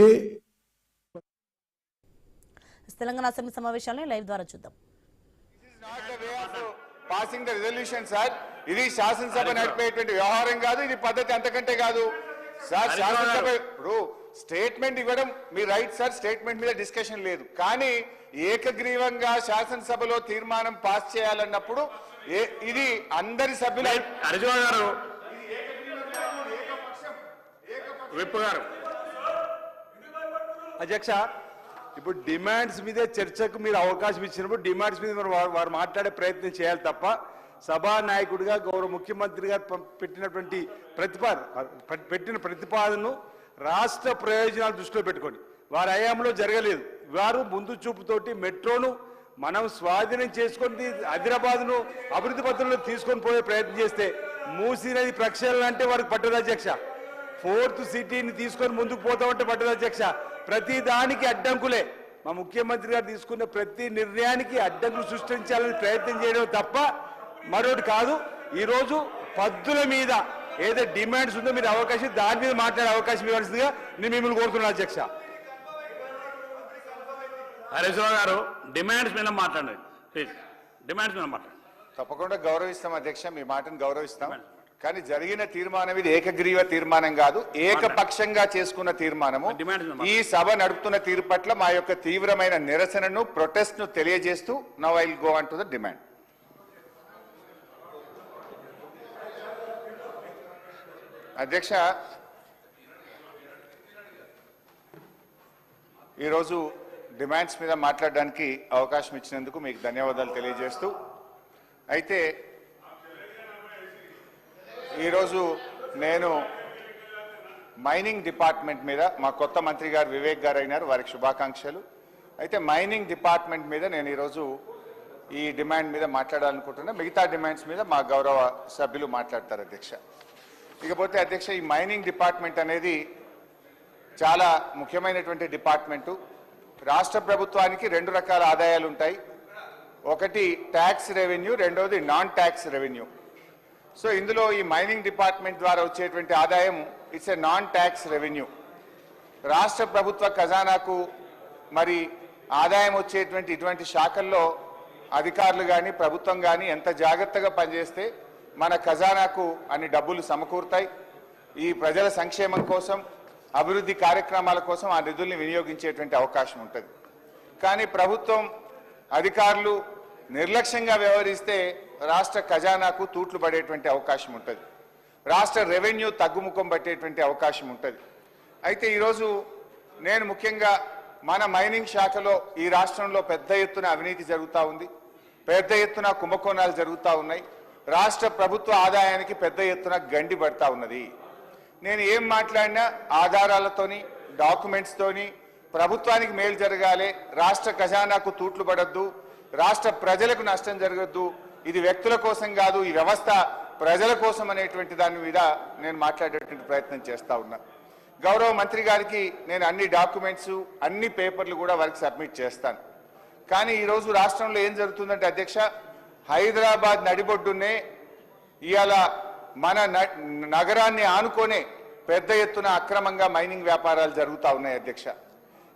ఏ Telangana assembly సమావేశాలను live ద్వారా చూద్దాం. పాసింగ్ ద రిజల్యూషన్ సార్, ఇది శాసనసభ నడిపేటువంటి వ్యవహారం కాదు, ఇది పద్ధతి అంతకంటే కాదు సార్. శాసనసభ ఇప్పుడు స్టేట్మెంట్ ఇవ్వడం మీ రైట్ సార్, స్టేట్మెంట్ మీద డిస్కషన్ లేదు. కానీ ఏకగ్రీవంగా శాసనసభలో తీర్మానం పాస్ చేయాలన్నప్పుడు ఇది అందరి సభ్యుల అధ్యక్ష, ఇప్పుడు డిమాండ్స్ మీదే చర్చకు మీరు అవకాశం ఇచ్చినప్పుడు డిమాండ్స్ మీద వారు మాట్లాడే ప్రయత్నం చేయాలి తప్ప సభా నాయకుడిగా గౌరవ ముఖ్యమంత్రి గారు పెట్టిన ప్రతిపాదనను రాష్ట్ర ప్రయోజనాలు దృష్టిలో పెట్టుకొని వారి హయాంలో జరగలేదు. వారు ముందు చూపుతోటి మెట్రోను మనం స్వాధీనం చేసుకొని హైదరాబాద్ను అభివృద్ధి పత్రంలో తీసుకొని పోయే ప్రయత్నం చేస్తే మూసీ నది ప్రక్షాళన అంటే వారికి పట్టదు అధ్యక్ష. 4th సిటీని తీసుకొని ముందుకు పోతామంటే పట్టదు అధ్యక్ష. ప్రతి దానికి అడ్డంకులే. మా ముఖ్యమంత్రి గారు తీసుకున్న ప్రతి నిర్ణయానికి అడ్డంకులు సృష్టించాలని ప్రయత్నం చేయడం తప్ప మరొకటి కాదు. ఈరోజు పద్దుల మీద ఏదో డిమాండ్స్ ఉందో మీరు అవకాశం దాని మీద మాట్లాడే అవకాశం ఇవ్వాల్సిందిగా నేను మిమ్మల్ని కోరుతున్నాను అధ్యక్ష. హరీశ్రావు గారు డిమాండ్స్ మీద మాట్లాడండి ప్లీజ్. డిమాండ్స్ మీద మాట్లాడండి. తప్పకుండా గౌరవిస్తాం అధ్యక్ష, మీ మాటను గౌరవిస్తాం. కానీ జరిగిన తీర్మానం ఇది ఏకగ్రీవ తీర్మానం కాదు, ఏకపక్షంగా చేసుకున్న తీర్మానము. ఈ సభ నడుపుతున్న తీరు పట్ల మా యొక్క తీవ్రమైన నిరసనను, ప్రొటెస్ట్ ను తెలియజేస్తూ now I will go on to the demand. అధ్యక్ష, ఈరోజు డిమాండ్స్ మీద మాట్లాడడానికి అవకాశం ఇచ్చినందుకు మీకు ధన్యవాదాలు తెలియజేస్తూ, అయితే ఈరోజు నేను మైనింగ్ డిపార్ట్మెంట్ మీద మా కొత్త మంత్రి గారు వివేక్ గారు అయినారు, వారికి శుభాకాంక్షలు. అయితే మైనింగ్ డిపార్ట్మెంట్ మీద నేను ఈరోజు ఈ డిమాండ్ మీద మాట్లాడాలనుకుంటున్నా. మిగతా డిమాండ్స్ మీద మా గౌరవ సభ్యులు మాట్లాడతారు అధ్యక్ష. ఇకపోతే అధ్యక్ష, ఈ మైనింగ్ డిపార్ట్మెంట్ అనేది చాలా ముఖ్యమైనటువంటి డిపార్ట్మెంటు. రాష్ట్ర ప్రభుత్వానికి 2 రకాల ఆదాయాలు ఉంటాయి. ఒకటి ట్యాక్స్ రెవెన్యూ, రెండవది నాన్ ట్యాక్స్ రెవెన్యూ. సో ఇందులో ఈ మైనింగ్ డిపార్ట్మెంట్ ద్వారా వచ్చేటువంటి ఆదాయం it's a non tax revenue. రాష్ట్ర ప్రభుత్వ ఖజానాకు మరి ఆదాయం వచ్చేటువంటి ఇటువంటి శాఖల్లో అధికారులు కానీ ప్రభుత్వం కానీ ఎంత జాగ్రత్తగా పనిచేస్తే మన ఖజానాకు అన్ని డబ్బులు సమకూరుతాయి. ఈ ప్రజల సంక్షేమం కోసం, అభివృద్ధి కార్యక్రమాల కోసం ఆ నిధుల్ని వినియోగించేటువంటి అవకాశం ఉంటుంది. కానీ ప్రభుత్వం అధికారులు నిర్లక్ష్యంగా వ్యవహరిస్తే రాష్ట్ర ఖజానాకు తూట్లు పడేటువంటి అవకాశం ఉంటుంది, రాష్ట్ర రెవెన్యూ తగ్గుముఖం పట్టేటువంటి అవకాశం ఉంటుంది. అయితే ఈరోజు నేను ముఖ్యంగా మన మైనింగ్ శాఖలో ఈ రాష్ట్రంలో పెద్ద ఎత్తున అవినీతి జరుగుతూ ఉంది, పెద్ద ఎత్తున కుంభకోణాలు జరుగుతూ ఉన్నాయి, రాష్ట్ర ప్రభుత్వ ఆదాయానికి పెద్ద ఎత్తున గండి పడతా ఉన్నది. నేను ఏం మాట్లాడినా ఆధారాలతోని, డాక్యుమెంట్స్తోని ప్రభుత్వానికి మేలు జరగాలి, రాష్ట్ర ఖజానాకు తూట్లు పడద్దు, రాష్ట్ర ప్రజలకు నష్టం జరగద్దు, ఇది వ్యక్తుల కోసం కాదు, ఈ వ్యవస్థ ప్రజల కోసం అనేటువంటి దాని మీద నేను మాట్లాడేటువంటి ప్రయత్నం చేస్తా ఉన్నా. గౌరవ మంత్రి గారికి నేను అన్ని డాక్యుమెంట్స్, అన్ని పేపర్లు కూడా వారికి సబ్మిట్ చేస్తాను. కానీ ఈరోజు రాష్ట్రంలో ఏం జరుగుతుందంటే అధ్యక్ష, హైదరాబాద్ నడిబొడ్డునే ఇవాళ మన నగరాన్ని ఆనుకొనే పెద్ద ఎత్తున అక్రమంగా మైనింగ్ వ్యాపారాలు జరుగుతూ ఉన్నాయి అధ్యక్ష.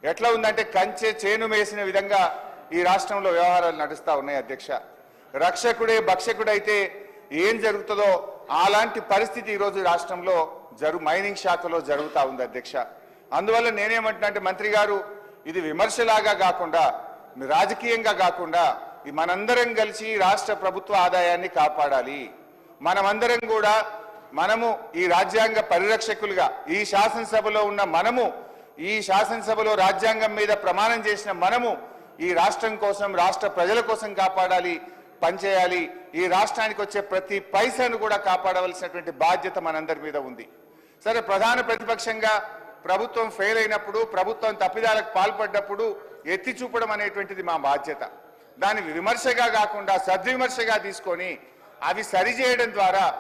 ఎట్లా ఉందంటే కంచె చేను వేసిన విధంగా ఈ రాష్ట్రంలో వ్యవహారాలు నడుస్తూ ఉన్నాయి అధ్యక్ష. రక్షకుడే భక్షకుడైతే ఏం జరుగుతుందో అలాంటి పరిస్థితి ఈరోజు రాష్ట్రంలో మైనింగ్ శాఖలో జరుగుతూ ఉంది అధ్యక్ష. అందువల్ల నేనేమంటున్నా అంటే మంత్రి గారు, ఇది విమర్శలాగా కాకుండా, రాజకీయంగా కాకుండా మనందరం కలిసి రాష్ట్ర ప్రభుత్వ ఆదాయాన్ని కాపాడాలి. మనమందరం కూడా మనము ఈ రాజ్యాంగ పరిరక్షకులుగా ఈ శాసనసభలో ఉన్న మనము, ఈ శాసనసభలో రాజ్యాంగం మీద ప్రమాణం చేసిన మనము ఈ రాష్ట్రం కోసం, రాష్ట్ర ప్రజల కోసం కాపాడాలి, పనిచేయాలి. ఈ రాష్ట్రానికి వచ్చే ప్రతి పైసను కూడా కాపాడవలసినటువంటి బాధ్యత మనందరి మీద ఉంది. సరే, ప్రధాన ప్రతిపక్షంగా ప్రభుత్వం ఫెయిల్ అయినప్పుడు, ప్రభుత్వం తప్పిదాలకు పాల్పడ్డప్పుడు ఎత్తి చూపడం అనేటువంటిది మా బాధ్యత. దాన్ని విమర్శగా కాకుండా సద్విమర్శగా తీసుకొని అవి సరిచేయడం ద్వారా